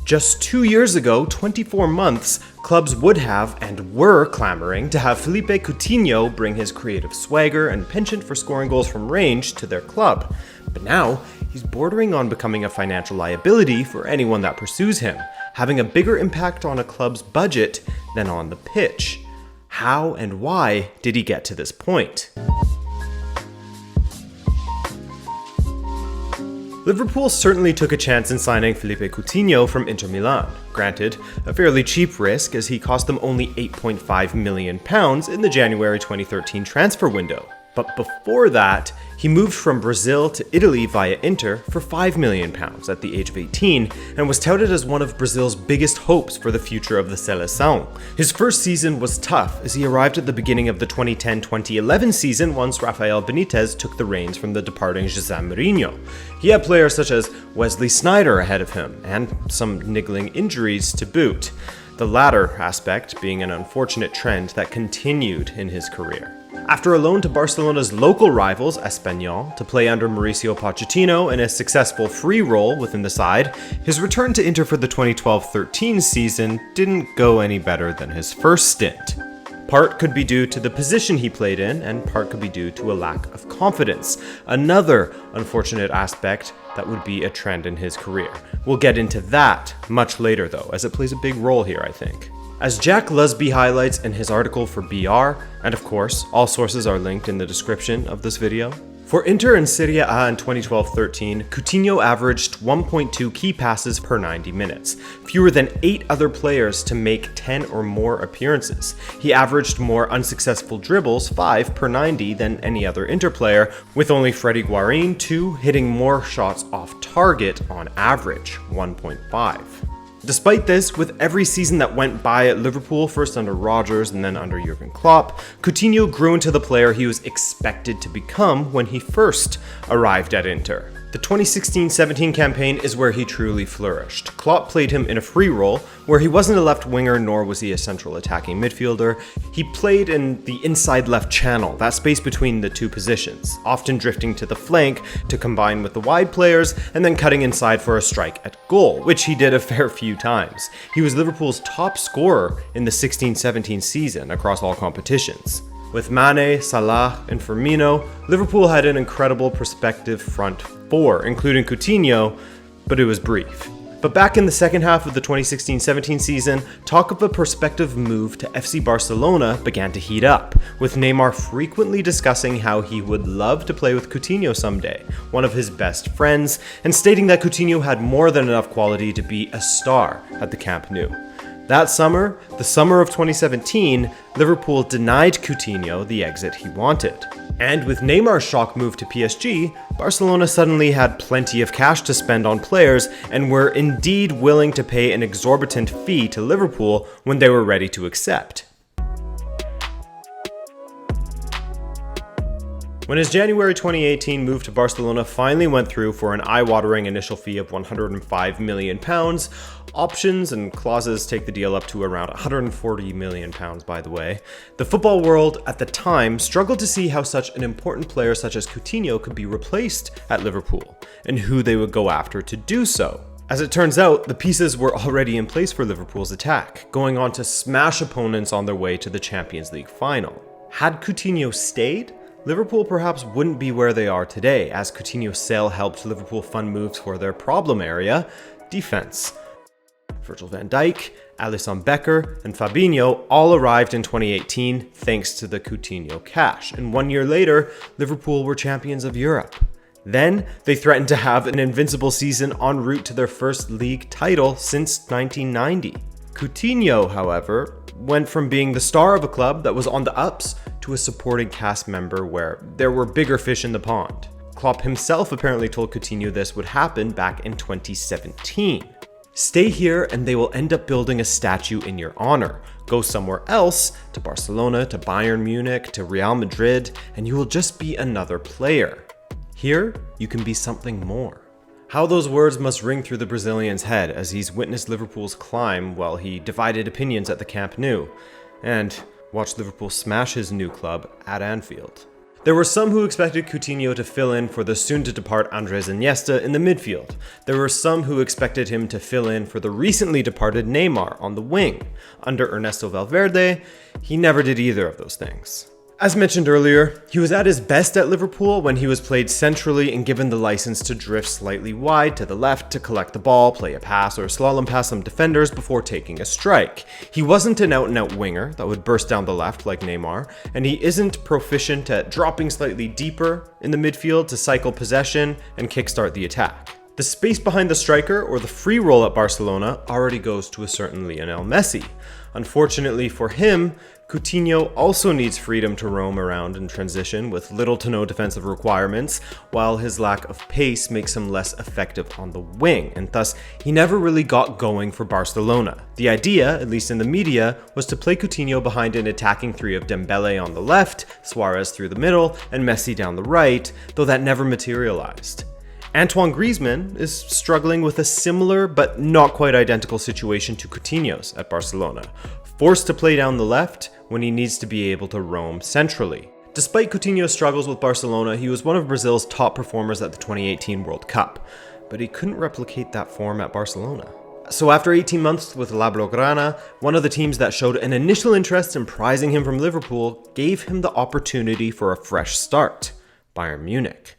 Just 2 years ago, 24 months, clubs would have and were clamoring to have Philippe Coutinho bring his creative swagger and penchant for scoring goals from range to their club. But now, he's bordering on becoming a financial liability for anyone that pursues him, having a bigger impact on a club's budget than on the pitch. How and why did he get to this point? Liverpool certainly took a chance in signing Philippe Coutinho from Inter Milan. Granted, a fairly cheap risk as he cost them only £8.5 million in the January 2013 transfer window. But before that, he moved from Brazil to Italy via Inter for £5 million at the age of 18 and was touted as one of Brazil's biggest hopes for the future of the Seleção. His first season was tough as he arrived at the beginning of the 2010-2011 season once Rafael Benitez took the reins from the departing José Mourinho. He had players such as Wesley Sneijder ahead of him and some niggling injuries to boot, the latter aspect being an unfortunate trend that continued in his career. After a loan to Barcelona's local rivals, Espanyol, to play under Mauricio Pochettino in a successful free role within the side, his return to Inter for the 2012-13 season didn't go any better than his first stint. Part could be due to the position he played in, and part could be due to a lack of confidence. Another unfortunate aspect that would be a trend in his career. We'll get into that much later though, as it plays a big role here, I think. As Jack Lusby highlights in his article for BR, and of course, all sources are linked in the description of this video, for Inter and Serie A in 2012-13, Coutinho averaged 1.2 key passes per 90 minutes, fewer than 8 other players to make 10 or more appearances. He averaged more unsuccessful dribbles, 5 per 90, than any other Inter player, with only Freddy Guarín, 2, hitting more shots off target on average, 1.5. Despite this, with every season that went by at Liverpool, first under Rodgers and then under Jurgen Klopp, Coutinho grew into the player he was expected to become when he first arrived at Inter. The 2016-17 campaign is where he truly flourished. Klopp played him in a free role, where he wasn't a left winger nor was he a central attacking midfielder. He played in the inside left channel, that space between the two positions, often drifting to the flank to combine with the wide players and then cutting inside for a strike at goal, which he did a fair few times. He was Liverpool's top scorer in the 16-17 season across all competitions. With Mane, Salah, and Firmino, Liverpool had an incredible prospective front four, including Coutinho, but it was brief. But back in the second half of the 2016-17 season, talk of a prospective move to FC Barcelona began to heat up, with Neymar frequently discussing how he would love to play with Coutinho someday, one of his best friends, and stating that Coutinho had more than enough quality to be a star at the Camp Nou. That summer, the summer of 2017, Liverpool denied Coutinho the exit he wanted. And with Neymar's shock move to PSG, Barcelona suddenly had plenty of cash to spend on players and were indeed willing to pay an exorbitant fee to Liverpool when they were ready to accept. When his January 2018 move to Barcelona finally went through for an eye-watering initial fee of £105 million, options and clauses take the deal up to around £140 million, by the way, the football world at the time struggled to see how such an important player such as Coutinho could be replaced at Liverpool, and who they would go after to do so. As it turns out, the pieces were already in place for Liverpool's attack, going on to smash opponents on their way to the Champions League final. Had Coutinho stayed, Liverpool perhaps wouldn't be where they are today, as Coutinho's sale helped Liverpool fund moves for their problem area, defense. Virgil van Dijk, Alisson Becker, and Fabinho all arrived in 2018 thanks to the Coutinho cash, and 1 year later, Liverpool were champions of Europe. Then, they threatened to have an invincible season en route to their first league title since 1990. Coutinho, however, went from being the star of a club that was on the ups to a supporting cast member where there were bigger fish in the pond. Klopp himself apparently told Coutinho this would happen back in 2017. Stay here and they will end up building a statue in your honor. Go somewhere else, to Barcelona, to Bayern Munich, to Real Madrid, and you will just be another player. Here, you can be something more. How those words must ring through the Brazilian's head as he's witnessed Liverpool's climb while he divided opinions at the Camp Nou, and watched Liverpool smash his new club at Anfield. There were some who expected Coutinho to fill in for the soon-to-depart Andres Iniesta in the midfield. There were some who expected him to fill in for the recently departed Neymar on the wing. Under Ernesto Valverde, he never did either of those things. As mentioned earlier, he was at his best at Liverpool when he was played centrally and given the license to drift slightly wide to the left to collect the ball, play a pass, or slalom past some defenders before taking a strike. He wasn't an out-and-out winger that would burst down the left like Neymar, and he isn't proficient at dropping slightly deeper in the midfield to cycle possession and kickstart the attack. The space behind the striker or the free roll at Barcelona already goes to a certain Lionel Messi. Unfortunately for him, Coutinho also needs freedom to roam around in transition with little to no defensive requirements, while his lack of pace makes him less effective on the wing, and thus he never really got going for Barcelona. The idea, at least in the media, was to play Coutinho behind an attacking three of Dembele on the left, Suarez through the middle, and Messi down the right, though that never materialized. Antoine Griezmann is struggling with a similar but not quite identical situation to Coutinho's at Barcelona, forced to play down the left when he needs to be able to roam centrally. Despite Coutinho's struggles with Barcelona, he was one of Brazil's top performers at the 2018 World Cup, but he couldn't replicate that form at Barcelona. So after 18 months with La Blaugrana, one of the teams that showed an initial interest in prizing him from Liverpool gave him the opportunity for a fresh start, Bayern Munich.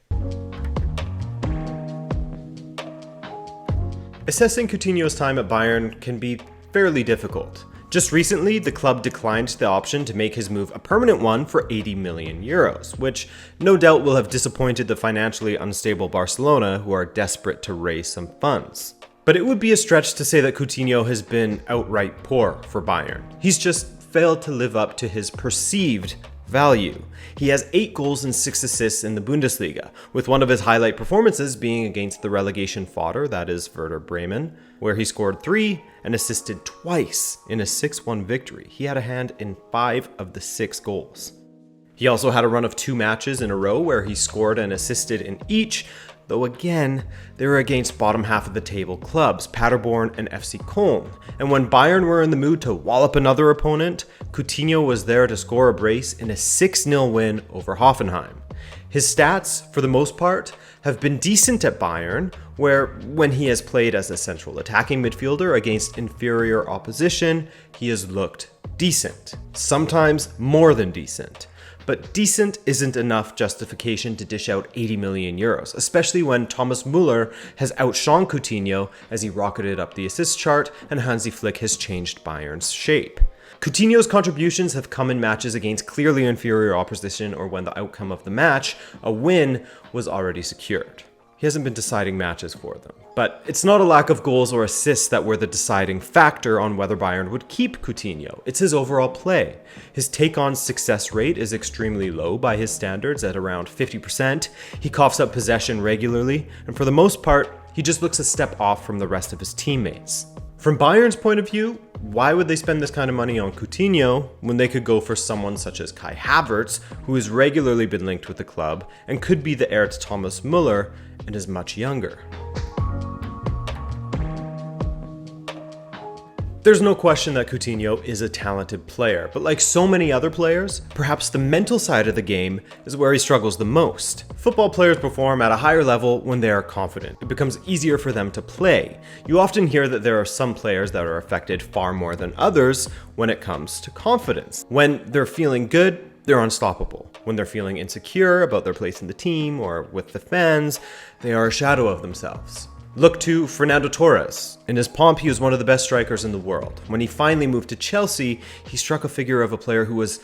Assessing Coutinho's time at Bayern can be fairly difficult. Just recently, the club declined the option to make his move a permanent one for 80 million euros, which no doubt will have disappointed the financially unstable Barcelona, who are desperate to raise some funds. But it would be a stretch to say that Coutinho has been outright poor for Bayern. He's just failed to live up to his perceived value. He has 8 goals and 6 assists in the Bundesliga, with one of his highlight performances being against the relegation fodder, that is Werder Bremen, where he scored 3 and assisted twice in a 6-1 victory. He had a hand in 5 of the 6 goals. He also had a run of 2 matches in a row where he scored and assisted in each, though again, they were against bottom half of the table clubs, Paderborn and FC Köln. And when Bayern were in the mood to wallop another opponent, Coutinho was there to score a brace in a 6-0 win over Hoffenheim. His stats, for the most part, have been decent at Bayern, where when he has played as a central attacking midfielder against inferior opposition, he has looked decent. Sometimes more than decent. But decent isn't enough justification to dish out 80 million euros, especially when Thomas Müller has outshone Coutinho as he rocketed up the assist chart and Hansi Flick has changed Bayern's shape. Coutinho's contributions have come in matches against clearly inferior opposition or when the outcome of the match, a win, was already secured. He hasn't been deciding matches for them. But it's not a lack of goals or assists that were the deciding factor on whether Bayern would keep Coutinho. It's his overall play. His take-on success rate is extremely low by his standards at around 50%. He coughs up possession regularly, and for the most part, he just looks a step off from the rest of his teammates. From Bayern's point of view, why would they spend this kind of money on Coutinho when they could go for someone such as Kai Havertz, who has regularly been linked with the club and could be the heir to Thomas Müller and is much younger? There's no question that Coutinho is a talented player, but like so many other players, perhaps the mental side of the game is where he struggles the most. Football players perform at a higher level when they are confident. It becomes easier for them to play. You often hear that there are some players that are affected far more than others when it comes to confidence. When they're feeling good, they're unstoppable. When they're feeling insecure about their place in the team or with the fans, they are a shadow of themselves. Look to Fernando Torres. In his pomp, he was one of the best strikers in the world. When he finally moved to Chelsea, he struck a figure of a player who was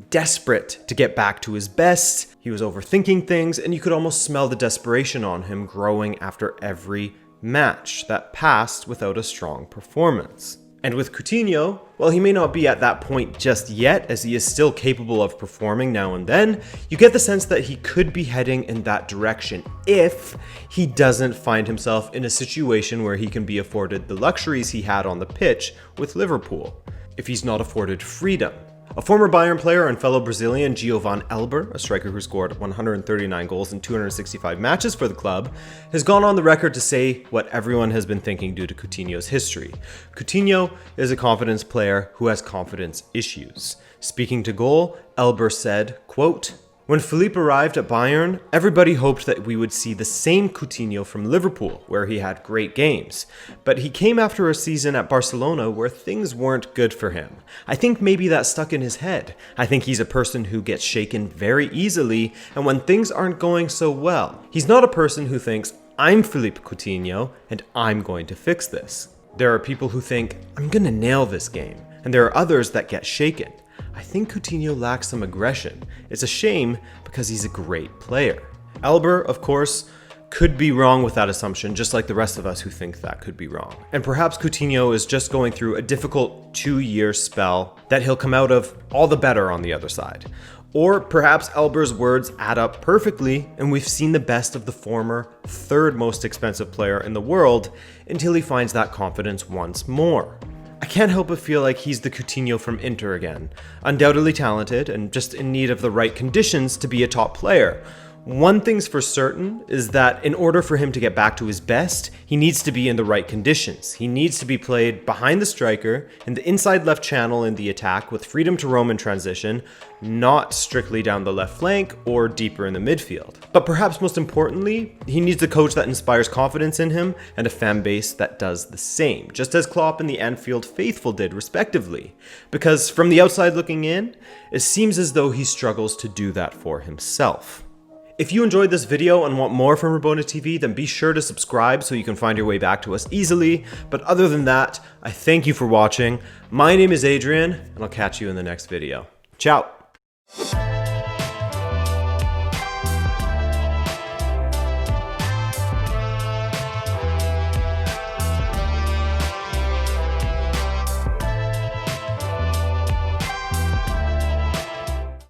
desperate to get back to his best. He was overthinking things, and you could almost smell the desperation on him growing after every match that passed without a strong performance. And with Coutinho, while he may not be at that point just yet, as he is still capable of performing now and then, you get the sense that he could be heading in that direction if he doesn't find himself in a situation where he can be afforded the luxuries he had on the pitch with Liverpool, if he's not afforded freedom. A former Bayern player and fellow Brazilian, Giovan Elber, a striker who scored 139 goals in 265 matches for the club, has gone on the record to say what everyone has been thinking due to Coutinho's history. Coutinho is a confidence player who has confidence issues. Speaking to Goal, Elber said, quote, When Philippe arrived at Bayern, everybody hoped that we would see the same Coutinho from Liverpool, where he had great games. But he came after a season at Barcelona where things weren't good for him. I think maybe that stuck in his head. I think he's a person who gets shaken very easily, and when things aren't going so well, he's not a person who thinks, I'm Philippe Coutinho, and I'm going to fix this. There are people who think, I'm gonna nail this game, and there are others that get shaken. I think Coutinho lacks some aggression. It's a shame because he's a great player. Albert, of course, could be wrong with that assumption, just like the rest of us who think that could be wrong. And perhaps Coutinho is just going through a difficult 2-year spell that he'll come out of all the better on the other side. Or perhaps Albert's words add up perfectly and we've seen the best of the former third most expensive player in the world until he finds that confidence once more. I can't help but feel like he's the Coutinho from Inter again, undoubtedly talented and just in need of the right conditions to be a top player. One thing's for certain is that in order for him to get back to his best, he needs to be in the right conditions. He needs to be played behind the striker, in the inside left channel in the attack with freedom to roam in transition, not strictly down the left flank or deeper in the midfield. But perhaps most importantly, he needs a coach that inspires confidence in him and a fan base that does the same, just as Klopp and the Anfield faithful did respectively. Because from the outside looking in, it seems as though he struggles to do that for himself. If you enjoyed this video and want more from Rabona TV, then be sure to subscribe so you can find your way back to us easily. But other than that, I thank you for watching. My name is Adrian, and I'll catch you in the next video. Ciao!